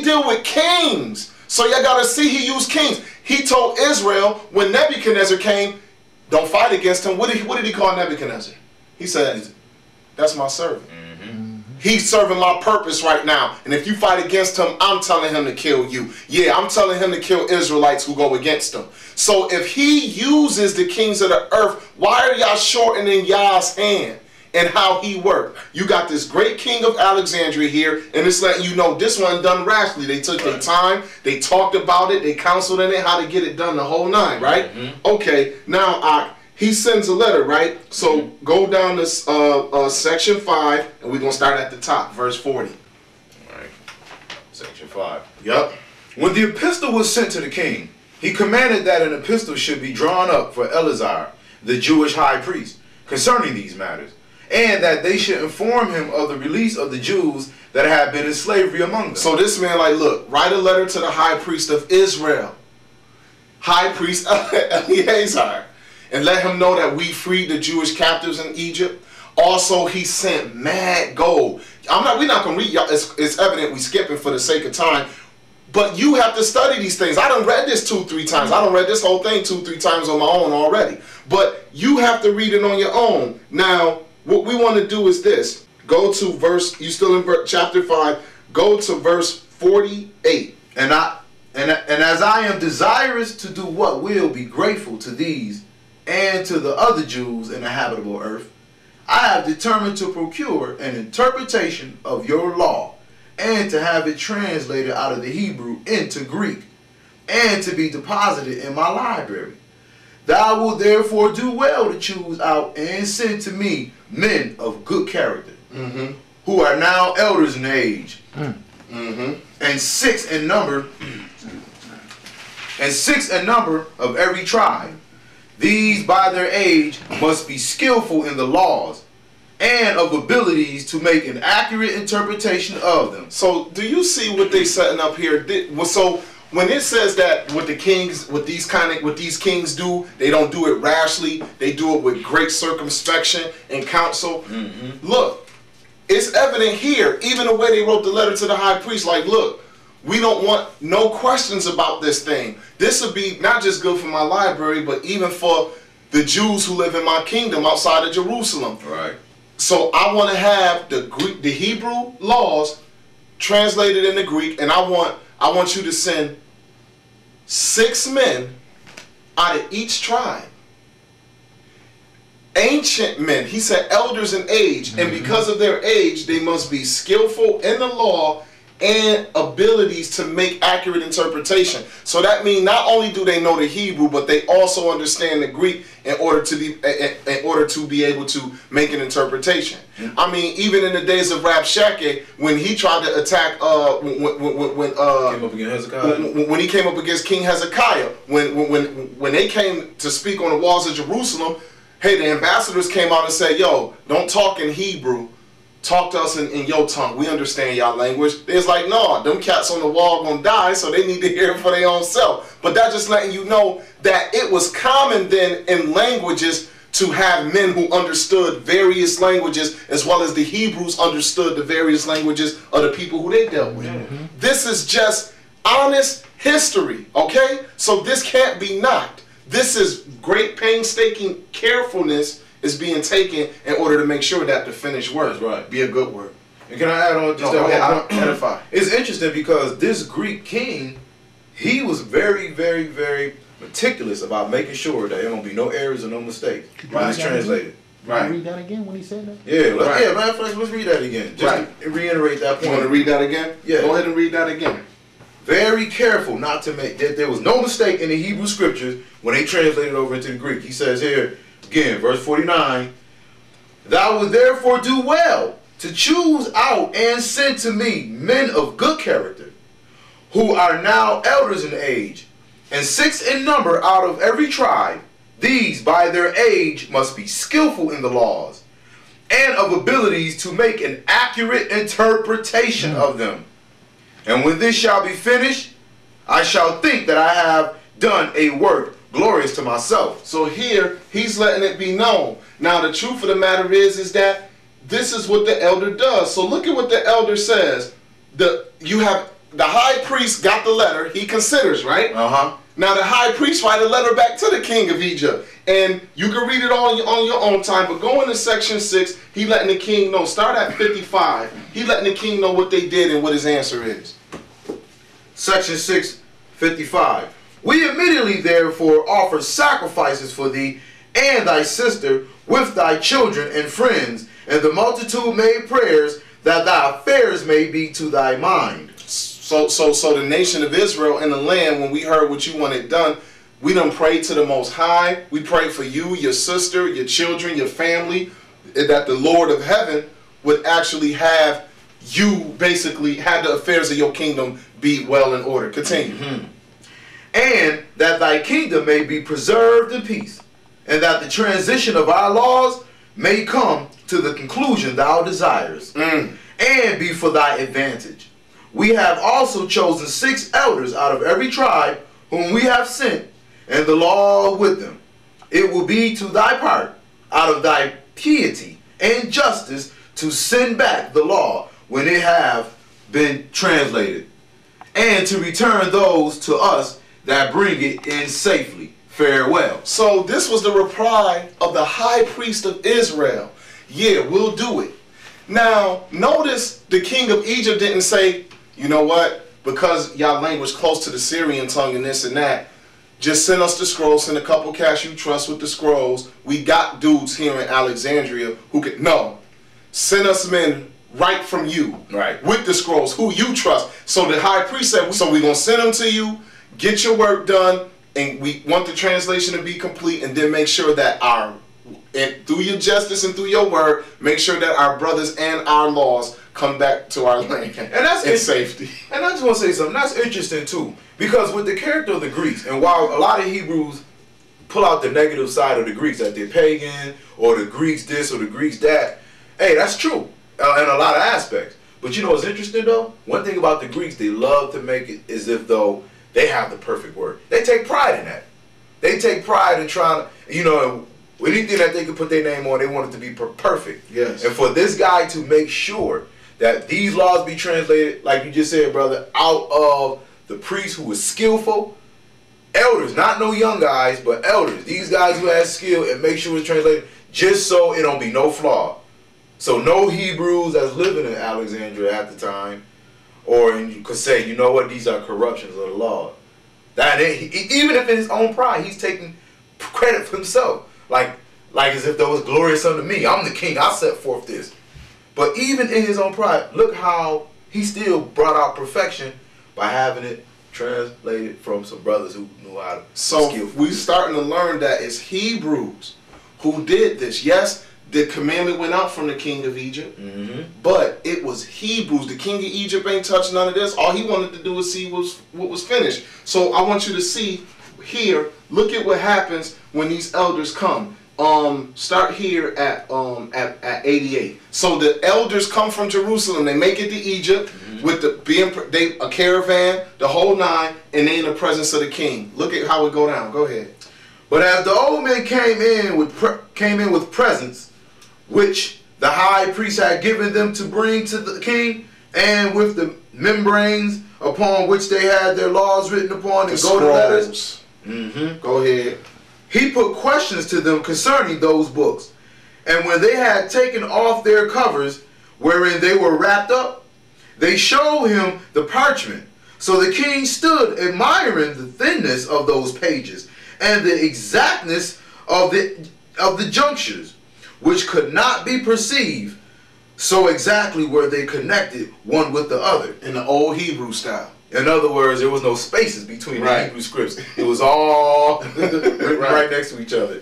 deal with kings. So y'all got to see he used kings. He told Israel when Nebuchadnezzar came, don't fight against him. What did he call Nebuchadnezzar? He said, that's my servant. He's serving my purpose right now. And if you fight against him, I'm telling him to kill you. Yeah, I'm telling him to kill Israelites who go against him. So if he uses the kings of the earth, why are y'all shortening Yah's hand and how he worked? You got this great king of Alexandria here, and it's letting you know this one done rashly. They took their time, they talked about it, they counseled in it, how to get it done, the whole nine, right? Okay, now he sends a letter, right? So go down to section 5, and we're going to start at the top, verse 40. All right, section 5. Yep. When the epistle was sent to the king, he commanded that an epistle should be drawn up for Eleazar, the Jewish high priest, concerning these matters, and that they should inform him of the release of the Jews that have been in slavery among them. So this man, like, look, write a letter to the high priest of Israel, high priest Eleazar, and let him know that we freed the Jewish captives in Egypt. Also, he sent mad gold. We're not going to read y'all. It's evident we skipping for the sake of time. But you have to study these things. I done read this 2-3 times. I done read this whole thing 2-3 times on my own already. But you have to read it on your own. Now, what we want to do is this. Go to verse, you still in chapter 5. Go to verse 48. And as I am desirous to do what will be grateful to these and to the other Jews in the habitable earth, I have determined to procure an interpretation of your law, and to have it translated out of the Hebrew into Greek, and to be deposited in my library. Thou wilt therefore do well to choose out and send to me men of good character, who are now elders in age, and six in number of every tribe. These by their age must be skillful in the laws, and of abilities to make an accurate interpretation of them. So do you see what they setting up here? So when it says that what these kings do, they don't do it rashly, they do it with great circumspection and counsel. Look, it's evident here, even the way they wrote the letter to the high priest, like, look, we don't want no questions about this thing. This would be not just good for my library, but even for the Jews who live in my kingdom outside of Jerusalem. Right. So I want to have the Hebrew laws translated into Greek, and I want you to send 6 men out of each tribe. Ancient men, he said elders in age, and because of their age, they must be skillful in the law and abilities to make accurate interpretation. So that means not only do they know the Hebrew, but they also understand the Greek in order to be able to make an interpretation. I mean, even in the days of Rabshakeh, when he tried to attack, when he came up against King Hezekiah, when they came to speak on the walls of Jerusalem, hey, the ambassadors came out and said, yo, don't talk in Hebrew. Talk to us in your tongue. We understand y'all language. It's like, no, them cats on the wall gonna die, so they need to hear it for their own self. But that's just letting you know that it was common then in languages to have men who understood various languages, as well as the Hebrews understood the various languages of the people who they dealt with. This is just honest history, okay? So this can't be knocked. This is great painstaking carefulness is being taken in order to make sure that the finished word be a good word. And can I add on just that? It's interesting because this Greek king, he was very, very, very meticulous about making sure that there won't be no errors or no mistakes when it's translated. Can you read that again when he said that? Yeah, let's read that again. Just to reiterate that point. You want to read that again? Yeah. Go ahead and read that again. Very careful not to make that there was no mistake in the Hebrew scriptures when they translated over into the Greek. He says here, again, verse 49, thou wilt therefore do well to choose out and send to me men of good character, who are now elders in age, and 6 in number out of every tribe. These by their age must be skillful in the laws, and of abilities to make an accurate interpretation of them. And when this shall be finished, I shall think that I have done a work glorious to myself. So here, he's letting it be known. Now, the truth of the matter is that this is what the elder does. So look at what the elder says. You have the high priest got the letter. He considers, right? Uh-huh. Now the high priest write a letter back to the king of Egypt, and you can read it on your own time. But go into section 6. He letting the king know. Start at 55. He letting the king know what they did and what his answer is. Section 6, 55. We immediately therefore offer sacrifices for thee and thy sister with thy children and friends, and the multitude made prayers that thy affairs may be to thy mind. So the nation of Israel and the land, when we heard what you wanted done, we done prayed to the Most High. We prayed for you, your sister, your children, your family, that the Lord of heaven would actually have you basically have the affairs of your kingdom be well in order. Continue. Mm-hmm. And that thy kingdom may be preserved in peace, and that the transition of our laws may come to the conclusion thou desires, and be for thy advantage. We have also chosen 6 elders out of every tribe, whom we have sent, and the law with them. It will be to thy part, out of thy piety and justice, to send back the law when it have been translated, and to return those to us that bring it in safely. Farewell. So this was the reply of the high priest of Israel. Yeah, we'll do it. Now, notice the king of Egypt didn't say, you know what, because y'all language close to the Syrian tongue and this and that, just send us the scrolls, send a couple cats you trust with the scrolls. We got dudes here in Alexandria who could, no, send us men right from you, right, with the scrolls, who you trust. So the high priest said, so we're going to send them to you, get your work done, and we want the translation to be complete, and then make sure that and through your justice and through your word, make sure that our brothers and our laws come back to our land and that's in safety. And I just want to say something that's interesting too, because with the character of the Greeks, and while a lot of Hebrews pull out the negative side of the Greeks, that they're pagan or the Greeks this or the Greeks that, hey, that's true in a lot of aspects. But you know what's interesting though? One thing about the Greeks, they love to make it as if though they have the perfect word. They take pride in that. They take pride in trying to, you know, anything that they could put their name on, they want it to be perfect. Yes. And for this guy to make sure that these laws be translated, like you just said, brother, out of the priest who was skillful, elders, not no young guys, but elders, these guys who had skill, and make sure it's translated just so it don't be no flaw. So no Hebrews that's living in Alexandria at the time, or you could say, you know what, these are corruptions of the law. That even if in his own pride, he's taking credit for himself. Like as if that was glorious unto me. I'm the king. I set forth this. But even in his own pride, look how he still brought out perfection by having it translated from some brothers who knew how to. So we starting to learn that it's Hebrews who did this. Yes, the commandment went out from the king of Egypt, but it was Hebrews. The king of Egypt ain't touched none of this. All he wanted to do was see what was finished. So I want you to see here. Look at what happens when these elders come. Start here at 88. So the elders come from Jerusalem. They make it to Egypt with a caravan, the whole 9, and they in the presence of the king. Look at how it go down. Go ahead. But as the old men came in with presents, which the high priest had given them to bring to the king, and with the membranes upon which they had their laws written upon, and golden letters. Go ahead. He put questions to them concerning those books. And when they had taken off their covers, wherein they were wrapped up, they showed him the parchment. So the king stood admiring the thinness of those pages, and the exactness of the junctures, which could not be perceived, so exactly were they connected one with the other. In the old Hebrew style. In other words, there was no spaces between the Hebrew scripts. It was all right next to each other.